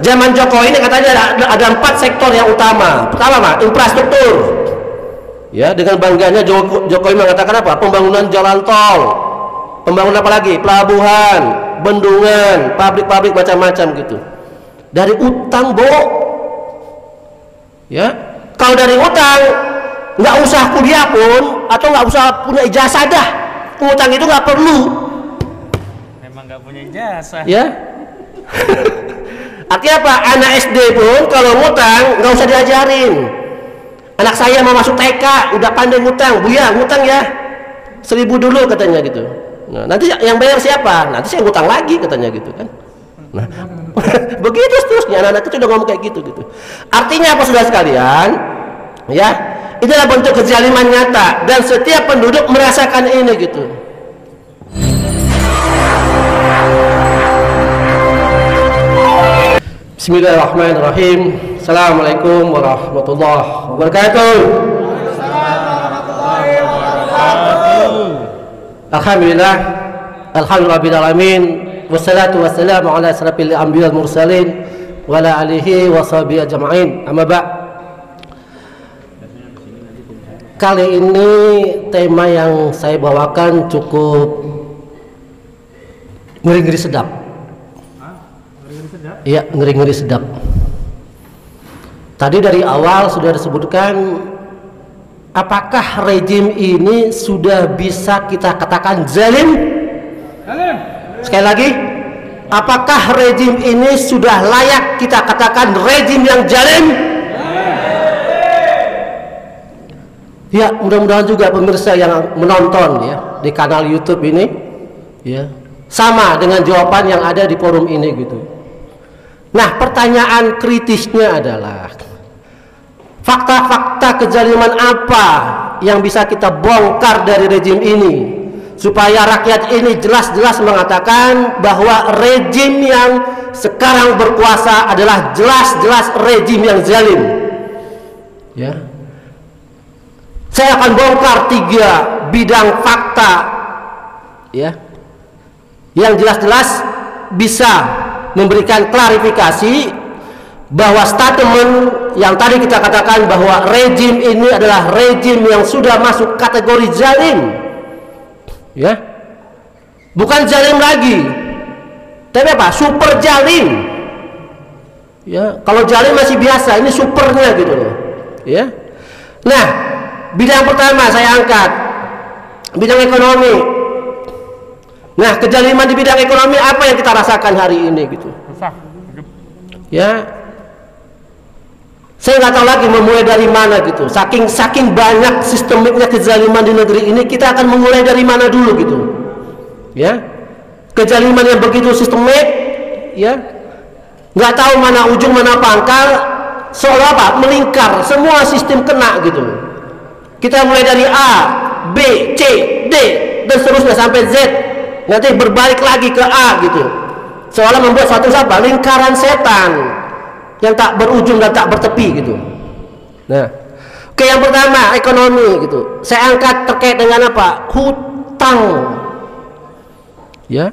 Zaman Jokowi ini katanya ada 4 sektor yang utama. Pertama, infrastruktur. Ya, dengan bangganya Jokowi mengatakan apa? Pembangunan jalan tol, pembangunan apa lagi? Pelabuhan, bendungan, pabrik-pabrik macam-macam gitu. Dari utang, Bo. Ya, kalau dari utang nggak usah kuliah pun atau nggak usah punya ijazah dah. Utang itu nggak perlu. Memang nggak punya ijazah. Ya. Artinya apa? Anak SD pun kalau ngutang nggak usah diajarin. Anak saya mau masuk TK udah pandai ngutang, Buya ngutang ya 1.000 dulu katanya gitu. Nah, nanti yang bayar siapa? Nanti saya ngutang lagi katanya gitu kan. Nah, begitu seterusnya anak-anak itu udah ngomong kayak gitu. Artinya apa saudara sekalian? Ya, inilah bentuk kezaliman nyata dan setiap penduduk merasakan ini gitu. Bismillahirrahmanirrahim. Assalamualaikum warahmatullahi wabarakatuh. Alhamdulillah, alhamdulillahil alamin, wassalatu wassalamu ala asrafil anbiya wal mursalin wa ala alihi wa sahbihi ajma'in. Amma ba'd. Kali ini tema yang saya bawakan cukup ngeri-ngeri sedap. Iya, ngeri-ngeri sedap. Tadi dari awal sudah disebutkan, apakah rejim ini sudah bisa kita katakan zalim? Sekali lagi, apakah rejim ini sudah layak kita katakan rejim yang zalim? Ya, mudah-mudahan juga pemirsa yang menonton ya di kanal YouTube ini ya sama dengan jawaban yang ada di forum ini gitu. Nah, pertanyaan kritisnya adalah fakta-fakta kezaliman apa yang bisa kita bongkar dari rejim ini supaya rakyat ini jelas-jelas mengatakan bahwa rejim yang sekarang berkuasa adalah jelas-jelas rejim yang zalim. Ya. Saya akan bongkar 3 bidang fakta ya yang jelas-jelas bisa memberikan klarifikasi bahwa statement yang tadi kita katakan bahwa rejim ini adalah rejim yang sudah masuk kategori zalim ya, bukan zalim lagi tapi apa? Super zalim ya. Kalau zalim masih biasa, ini supernya gitu loh ya. Nah, bidang pertama saya angkat bidang ekonomi. Nah, kezaliman di bidang ekonomi apa yang kita rasakan hari ini gitu ya. Saya nggak tahu lagi memulai dari mana gitu. Saking banyak sistemiknya kezaliman di negeri ini, kita akan memulai dari mana dulu gitu ya. Kezaliman yang begitu sistemik ya, nggak tahu mana ujung mana pangkal, seolah apa melingkar, semua sistem kena gitu. Kita mulai dari A, B, C, D dan seterusnya sampai Z, nanti berbalik lagi ke A gitu, seolah membuat suatu lingkaran setan yang tak berujung dan tak bertepi gitu. Nah, oke, yang pertama ekonomi gitu. Saya angkat terkait dengan apa? Hutang. Ya.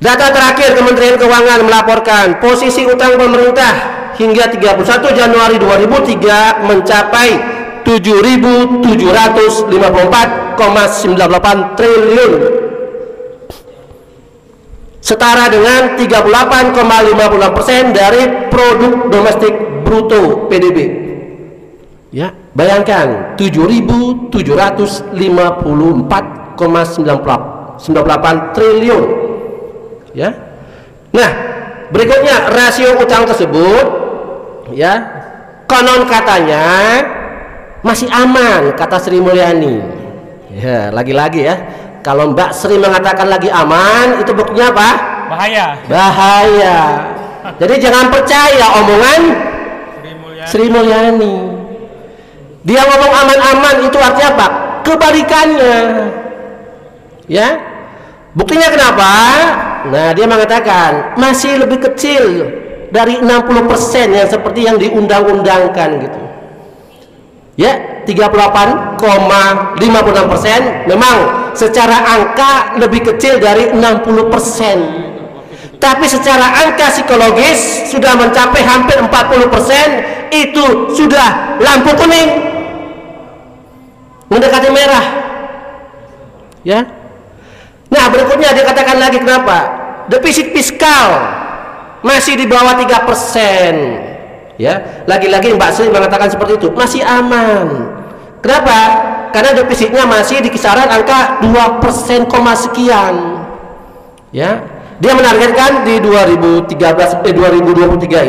Data terakhir Kementerian Keuangan melaporkan posisi utang pemerintah hingga 31 Januari 2003 mencapai 7.754,98 triliun. Setara dengan 38,56% dari produk domestik bruto PDB. Ya, bayangkan 7.754,98 triliun. Ya. Nah, berikutnya rasio utang tersebut ya, konon katanya masih aman kata Sri Mulyani. Ya, lagi-lagi ya. Kalau Mbak Sri mengatakan lagi aman, itu buktinya apa? Bahaya. Jadi jangan percaya omongan Sri Mulyani. Dia ngomong aman-aman itu artinya apa? Kebalikannya. Ya. Buktinya kenapa? Nah, dia mengatakan masih lebih kecil dari 60% yang seperti yang diundang-undangkan gitu. Ya, 38,56% memang secara angka lebih kecil dari 60%. Tapi secara angka psikologis sudah mencapai hampir 40%, itu sudah lampu kuning, mendekati merah. Ya. Nah, berikutnya dikatakan lagi kenapa? Defisit fiskal masih di bawah 3%. Ya, lagi-lagi Mbak Sri mengatakan seperti itu, masih aman. Kenapa? Karena defisitnya masih di kisaran angka 2% sekian. Ya. Dia menargetkan di 2023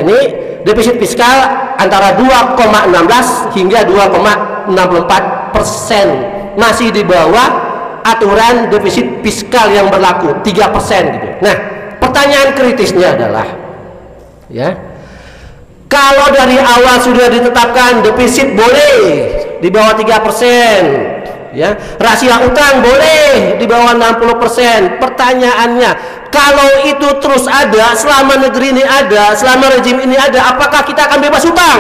ini defisit fiskal antara 2,16 hingga 2,64%, masih di bawah aturan defisit fiskal yang berlaku 3% gitu. Nah, pertanyaan kritisnya adalah, ya, kalau dari awal sudah ditetapkan defisit boleh di bawah 3%, ya, rasio utang boleh di bawah 60%. Pertanyaannya, kalau itu terus ada, selama negeri ini ada, selama rejim ini ada, apakah kita akan bebas utang?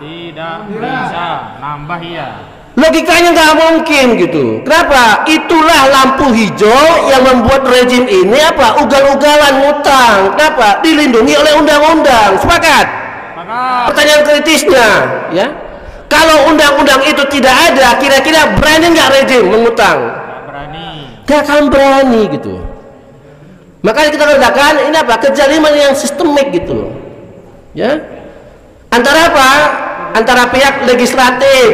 Tidak bisa, nambah ya. Logikanya nggak mungkin gitu. Kenapa? Itulah lampu hijau yang membuat rejim ini apa? Ugal-ugalan utang. Kenapa? Dilindungi oleh undang-undang. Sepakat? Pertanyaan kritisnya, ya. Kalau undang-undang itu tidak ada, kira-kira berani nggak rejim mengutang? Nggak berani. Nggak akan berani gitu. Makanya kita katakan ini apa? Kezaliman yang sistemik gitu. Ya. Antara apa? Antara pihak legislatif,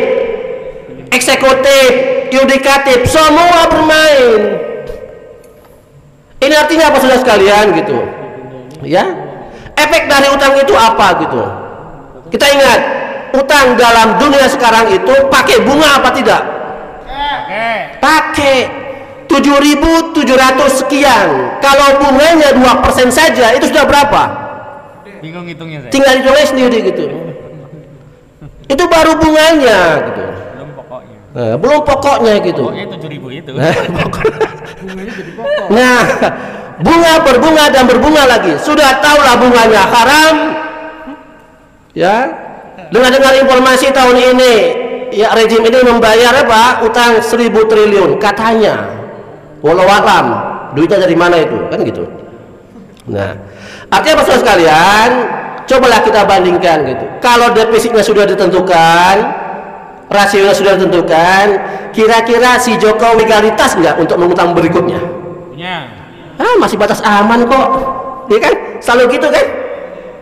eksekutif, yudikatif, semua bermain. Ini artinya apa saudara sekalian gitu? Ya. Efek dari utang itu apa gitu? Kita ingat, utang dalam dunia sekarang itu pakai bunga apa tidak? Pakai 7.700 sekian. Kalau bunganya 2% saja, itu sudah berapa? Bingung hitungnya saya. Tinggal hitung sendiri gitu. Itu baru bunganya gitu. Belum pokoknya. Nah, belum pokoknya gitu. Pokoknya 7.000 itu. Bunganya jadi pokok. Nah, bunga berbunga dan berbunga lagi. Sudah tahulah bunganya haram. Ya. Dengar informasi tahun ini, ya, rejim ini membayar apa? Utang 1.000 triliun katanya. Walau alam, duitnya dari mana itu? Kan gitu. Nah, artinya apa saudara sekalian? Cobalah kita bandingkan gitu. Kalau defisitnya sudah ditentukan, rasionya sudah ditentukan, kira-kira si Jokowi legalitas nggak untuk mengutang berikutnya? Punya. Masih batas aman kok, ya kan? Selalu gitu kan?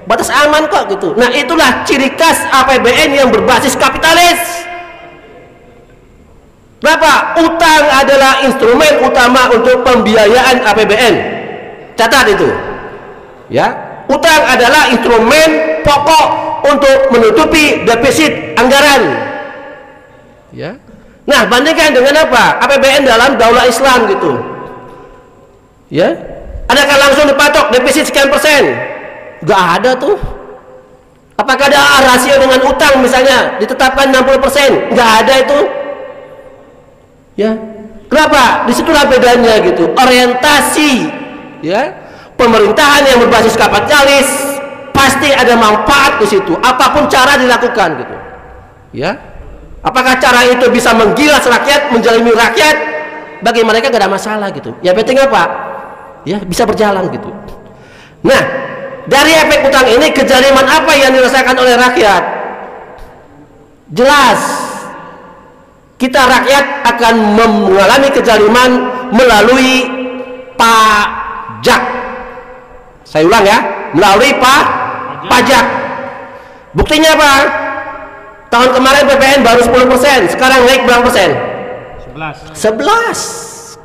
Batas aman kok gitu. Nah, itulah ciri khas APBN yang berbasis kapitalis. Kenapa? Utang adalah instrumen utama untuk pembiayaan APBN. Catat itu. Ya, utang adalah instrumen pokok untuk menutupi defisit anggaran. Ya. Nah, bandingkan dengan apa? APBN dalam daulah Islam gitu. Ya. Adakah langsung dipatok defisit sekian persen? Gak ada tuh. Apakah ada rasio dengan utang misalnya ditetapkan 60%? Gak ada itu. Ya, kenapa? Disitulah bedanya gitu. Orientasi, ya, pemerintahan yang berbasis kapitalis pasti ada manfaat di situ. Apapun cara dilakukan gitu. Ya, apakah cara itu bisa menggilas rakyat, menjalimi rakyat? Bagi mereka gak ada masalah gitu. Ya, penting apa? Ya, bisa berjalan gitu. Nah, dari efek utang ini kezaliman apa yang dirasakan oleh rakyat? Jelas. Kita rakyat akan mengalami kezaliman melalui pajak. Saya ulang ya, melalui pajak. Buktinya apa? Tahun kemarin PPN baru 10%, sekarang naik berapa persen? 11.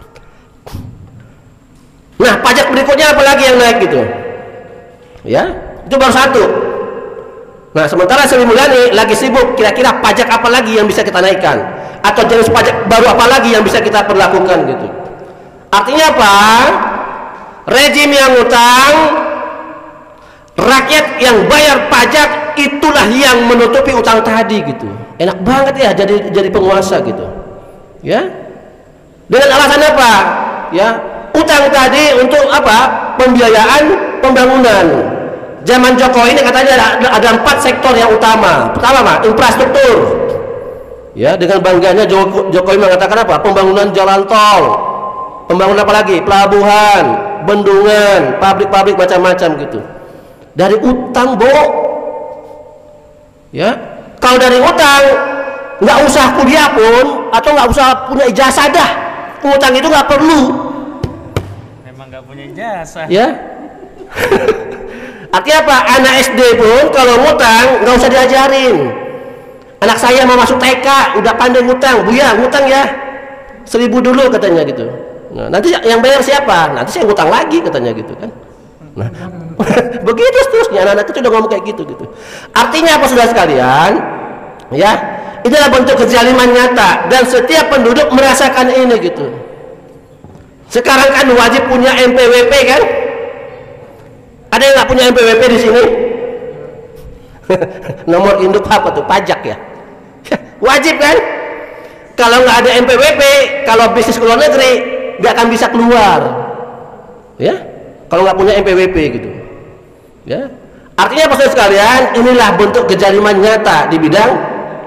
Nah, pajak berikutnya apa lagi yang naik gitu? Ya, itu baru satu. Nah, sementara Sri Mulyani lagi sibuk kira-kira pajak apa lagi yang bisa kita naikkan, atau jenis pajak baru apa lagi yang bisa kita perlakukan gitu. Artinya apa? Rejim yang utang, rakyat yang bayar pajak, itulah yang menutupi utang tadi gitu. Enak banget ya jadi penguasa gitu. Ya. Dengan alasan apa? Ya, utang tadi untuk apa? Pembiayaan pembangunan. Zaman Jokowi ini katanya ada 4 sektor yang utama. Pertama, infrastruktur. Ya, dengan bangganya Jokowi mengatakan apa? Pembangunan jalan tol. Pembangunan apa lagi? Pelabuhan, bendungan, pabrik-pabrik macam-macam gitu. Dari utang, Bo. Ya, kalau dari utang nggak usah kuliah pun atau nggak usah punya ijazah dah. Utang itu nggak perlu. Memang nggak punya ijazah. Ya. Artinya apa? Anak SD pun kalau ngutang nggak usah diajarin. Anak saya mau masuk TK udah pandai ngutang, Buya ngutang ya 1.000 dulu katanya gitu. Nah, nanti yang bayar siapa? Nanti saya ngutang lagi katanya gitu kan. Nah, begitu seterusnya anak-anak itu udah ngomong kayak gitu gitu. Artinya apa saudara sekalian? Ya, inilah bentuk kezaliman nyata dan setiap penduduk merasakan ini gitu. Sekarang kan wajib punya NPWP kan? Ada yang nggak punya NPWP di sini? Nomor induk apa tuh? Pajak ya? Wajib kan? Kalau nggak ada NPWP, kalau bisnis ke luar negeri nggak akan bisa keluar. Ya? Kalau nggak punya NPWP gitu. Ya? Artinya apa saudara sekalian? Inilah bentuk kezaliman nyata di bidang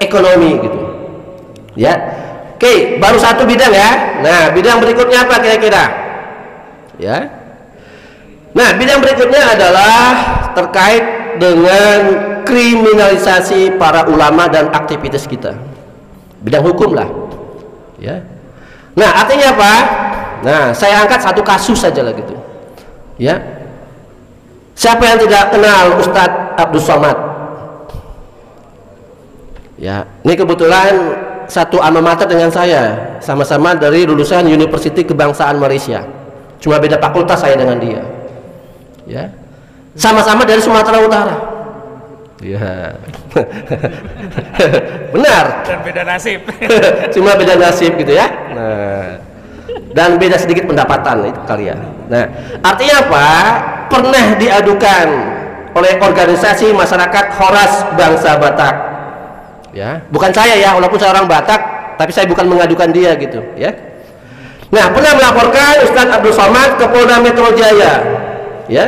ekonomi gitu. Ya. Oke, baru satu bidang ya. Nah, bidang berikutnya apa kira-kira? Ya. Nah, bidang berikutnya adalah terkait dengan kriminalisasi para ulama dan aktivitas kita. Bidang hukum lah. Ya. Nah, artinya apa? Nah, saya angkat satu kasus saja lah gitu. Ya. Siapa yang tidak kenal Ustadz Abdul Somad? Ya, ini kebetulan satu alma mater dengan saya, sama-sama dari lulusan Universiti Kebangsaan Malaysia. Cuma beda fakultas saya dengan dia. Ya, sama-sama dari Sumatera Utara. Ya, benar. Dan beda nasib. Cuma beda nasib gitu ya. Nah, dan beda sedikit pendapatan itu kalian. Nah, artinya apa? Pernah diadukan oleh organisasi masyarakat Horas Bangsa Batak. Ya, bukan saya ya, walaupun saya orang Batak, tapi saya bukan mengadukan dia gitu. Ya. Nah, pernah melaporkan Ustadz Abdul Somad ke Polda Metro Jaya. Ya,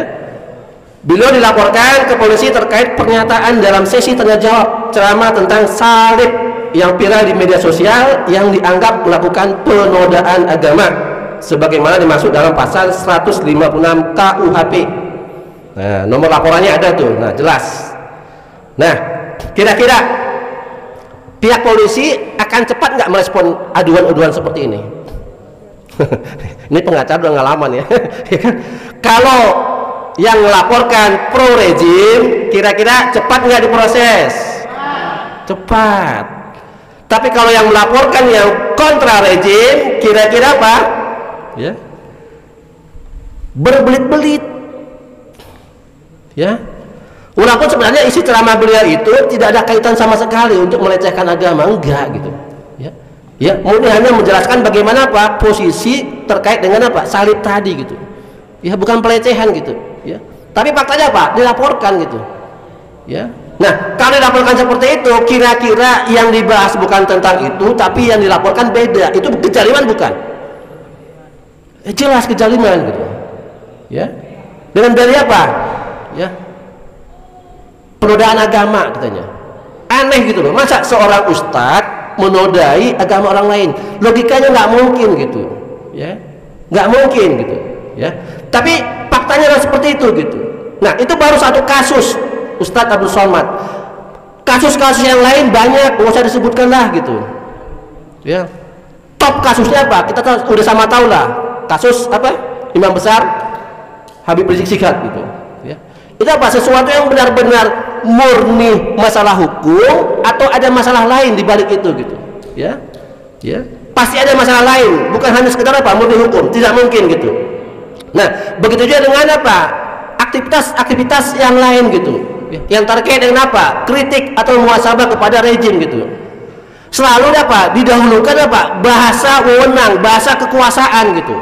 beliau dilaporkan ke polisi terkait pernyataan dalam sesi tanya jawab ceramah tentang salib yang viral di media sosial yang dianggap melakukan penodaan agama sebagaimana dimaksud dalam pasal 156 KUHP. Nah, nomor laporannya ada tuh. Nah, jelas. Nah, kira-kira pihak polisi akan cepat nggak merespon aduan-aduan seperti ini? Ini pengacara udah ngalaman ya. Kalau yang melaporkan pro rejim kira-kira cepat nggak diproses? Cepat. Tapi kalau yang melaporkan yang kontra rejim kira-kira apa? Ya, berbelit-belit. Ya, walaupun sebenarnya isi ceramah beliau itu tidak ada kaitan sama sekali untuk melecehkan agama, enggak gitu. Ya, ya, murni hanya menjelaskan bagaimana apa posisi terkait dengan apa salib tadi gitu. Ya, bukan pelecehan gitu. Ya, tapi faktanya apa? Dilaporkan gitu. Ya, nah kalau dilaporkan seperti itu, kira-kira yang dibahas bukan tentang itu, tapi yang dilaporkan beda. Itu kezaliman bukan? Jelas kezaliman gitu. Ya, dengan dalih apa? Ya, penodaan agama katanya. Aneh gitu loh. Masa seorang ustadz menodai agama orang lain? Logikanya nggak mungkin gitu. Ya, nggak mungkin gitu. Ya, tapi faktanya adalah seperti itu gitu. Nah, itu baru satu kasus Ustadz Abdul Somad. Kasus-kasus yang lain banyak, nggak usah disebutkan lah gitu. Ya, top kasusnya apa? Kita udah sama tahu lah. Kasus apa? Imam besar Habib Rizik Syihab gitu. Ya, itu apa? Sesuatu yang benar-benar murni masalah hukum atau ada masalah lain di balik itu gitu. Ya, ya, pasti ada masalah lain. Bukan hanya sekedar apa? Murni hukum. Tidak mungkin gitu. Nah, begitu juga dengan apa? Aktivitas yang lain gitu. Yang terkait dengan apa? Kritik atau muhasabah kepada rejim gitu. Selalu apa? Didahulukan apa? Bahasa wewenang, bahasa kekuasaan gitu.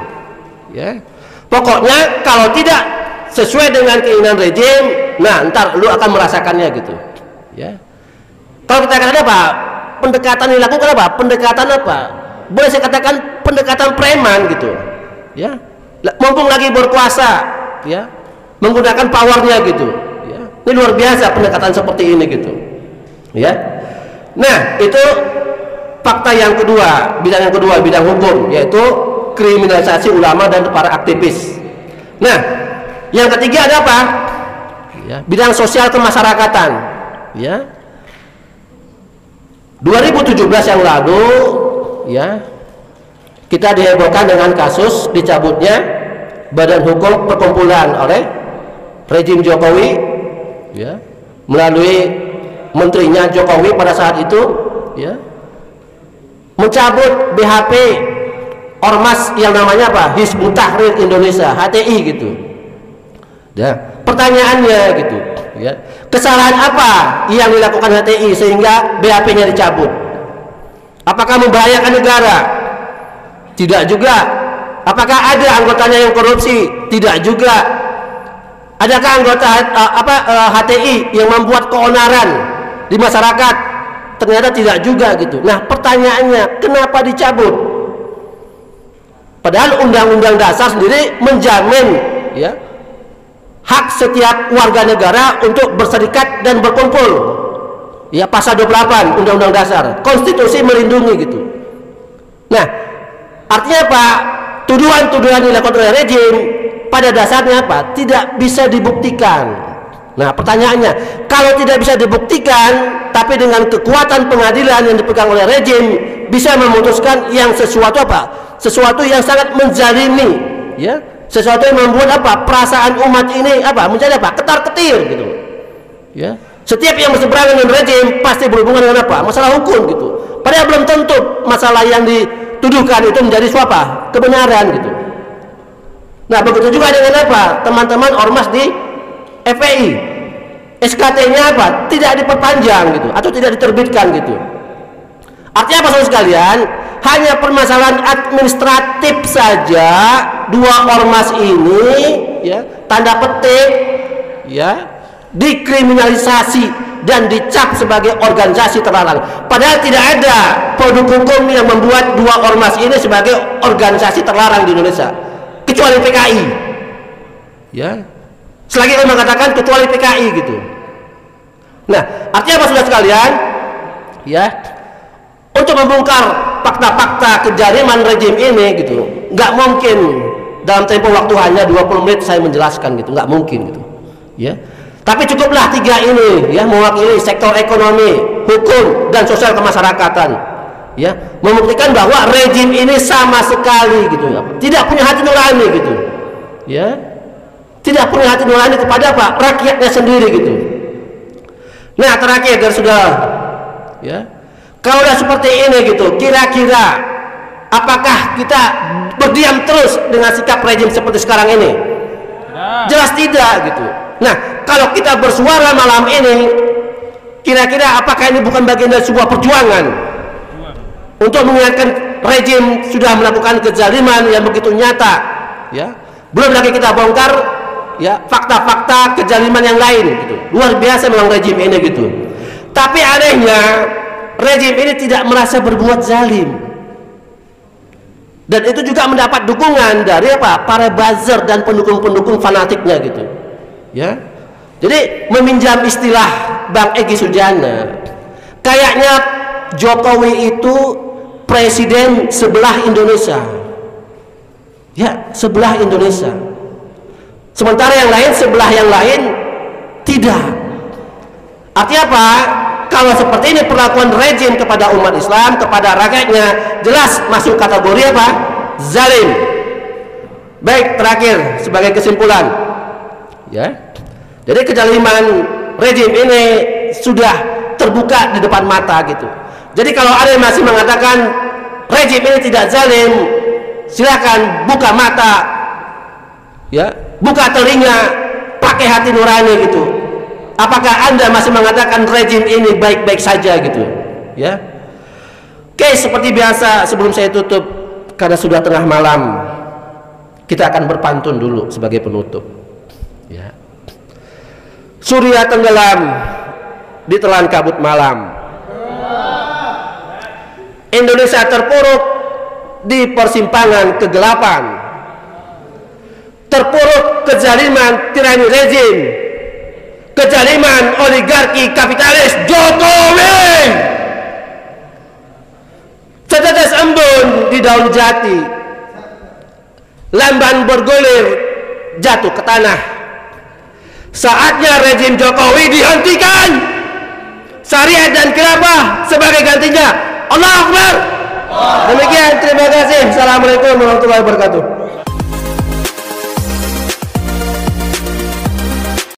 Ya. Pokoknya kalau tidak sesuai dengan keinginan rejim, nah ntar lu akan merasakannya gitu. Ya. Kalau kita katakan apa? Pendekatan dilakukan apa? Pendekatan apa? Boleh saya katakan pendekatan preman gitu. Ya. Mumpung lagi berkuasa, ya, menggunakan powernya gitu. Ya. Ini luar biasa pendekatan seperti ini gitu. Ya. Nah, itu fakta yang kedua, bidang yang kedua, bidang hukum, yaitu kriminalisasi ulama dan para aktivis. Nah, yang ketiga ada apa? Ya, bidang sosial kemasyarakatan. Ya, 2017 yang lalu, ya, kita dihebohkan dengan kasus dicabutnya Badan Hukum Perkumpulan oleh rejim Jokowi, ya, melalui menterinya Jokowi pada saat itu, ya, mencabut BHP ormas yang namanya apa? Hizbut Tahrir Indonesia, HTI gitu. Ya, pertanyaannya gitu, ya, kesalahan apa yang dilakukan HTI sehingga BHP-nya dicabut? Apakah membahayakan negara? Tidak juga. Apakah ada anggotanya yang korupsi? Tidak juga. Adakah anggota HTI yang membuat keonaran di masyarakat? Ternyata tidak juga gitu. Nah, pertanyaannya, kenapa dicabut? Padahal Undang-Undang Dasar sendiri menjamin, ya, hak setiap warga negara untuk berserikat dan berkumpul. Ya, pasal 28 Undang-Undang Dasar, konstitusi melindungi gitu. Nah, artinya apa? Tuduhan-tuduhan yang dilakukan oleh rejim pada dasarnya apa? Tidak bisa dibuktikan. Nah, pertanyaannya, kalau tidak bisa dibuktikan tapi dengan kekuatan pengadilan yang dipegang oleh rejim bisa memutuskan yang sesuatu apa? Sesuatu yang sangat menzalimi, ya, sesuatu yang membuat apa? Perasaan umat ini apa? Menjadi apa? Ketar-ketir gitu. Ya. Setiap yang berseberangan dengan rejim pasti berhubungan dengan apa? Masalah hukum gitu. Padahal belum tentu masalah yang dituduhkan itu menjadi suapa kebenaran gitu. Nah, begitu juga dengan apa? Teman-teman ormas di FPI, SKT-nya apa? Tidak diperpanjang gitu, atau tidak diterbitkan gitu. Artinya apa, saudara sekalian? Hanya permasalahan administratif saja dua ormas ini, ya, tanda petik, ya, dikriminalisasi dan dicap sebagai organisasi terlarang. Padahal tidak ada produk hukum yang membuat dua ormas ini sebagai organisasi terlarang di Indonesia, kecuali PKI. Ya, selagi orang mengatakan kecuali PKI gitu. Nah, artinya apa, saudara sekalian? Ya, untuk membongkar fakta-fakta kejariman rejim ini gitu, nggak mungkin dalam tempo waktu hanya 20 menit saya menjelaskan gitu, nggak mungkin gitu. Ya. Tapi cukuplah tiga ini, ya, mewakili sektor ekonomi, hukum, dan sosial kemasyarakatan, ya, membuktikan bahwa rejim ini sama sekali gitu, ya, tidak punya hati nurani gitu, ya, tidak punya hati nurani kepada apa? Rakyatnya sendiri gitu. Nah, terakhir dari saudara, ya, kalau udah seperti ini gitu, kira-kira apakah kita berdiam terus dengan sikap rejim seperti sekarang ini? Jelas tidak gitu. Nah, kalau kita bersuara malam ini, kira-kira apakah ini bukan bagian dari sebuah perjuangan untuk mengingatkan rejim sudah melakukan kezaliman yang begitu nyata, ya? Belum lagi kita bongkar, ya, fakta-fakta kezaliman yang lain gitu. Luar biasa memang rejim ini gitu. Tapi anehnya rejim ini tidak merasa berbuat zalim. Dan itu juga mendapat dukungan dari apa? Para buzzer dan pendukung-pendukung fanatiknya gitu. Ya. Jadi meminjam istilah Bang Egy Sujana, kayaknya Jokowi itu presiden sebelah Indonesia. Ya, sebelah Indonesia. Sementara yang lain sebelah yang lain tidak. Artinya apa? Kalau seperti ini perlakuan rejim kepada umat Islam, kepada rakyatnya, jelas masuk kategori apa? Zalim. Baik, terakhir sebagai kesimpulan, ya, jadi kezaliman rejim ini sudah terbuka di depan mata gitu. Jadi kalau ada yang masih mengatakan rejim ini tidak zalim, silakan buka mata, ya, buka telinga, pakai hati nurani gitu. Apakah Anda masih mengatakan rejim ini baik-baik saja gitu, ya? Oke, seperti biasa sebelum saya tutup, karena sudah tengah malam, kita akan berpantun dulu sebagai penutup, ya. Surya tenggelam di telan kabut malam, Indonesia terpuruk di persimpangan kegelapan, terpuruk kezaliman tirani rejim, kezaliman oligarki kapitalis Jokowi. Setetes embun di daun jati, lamban bergulir jatuh ke tanah. Saatnya rezim Jokowi dihentikan. Syariat dan khilafah sebagai gantinya. Allahu Akbar. Demikian, terima kasih. Assalamualaikum warahmatullahi wabarakatuh.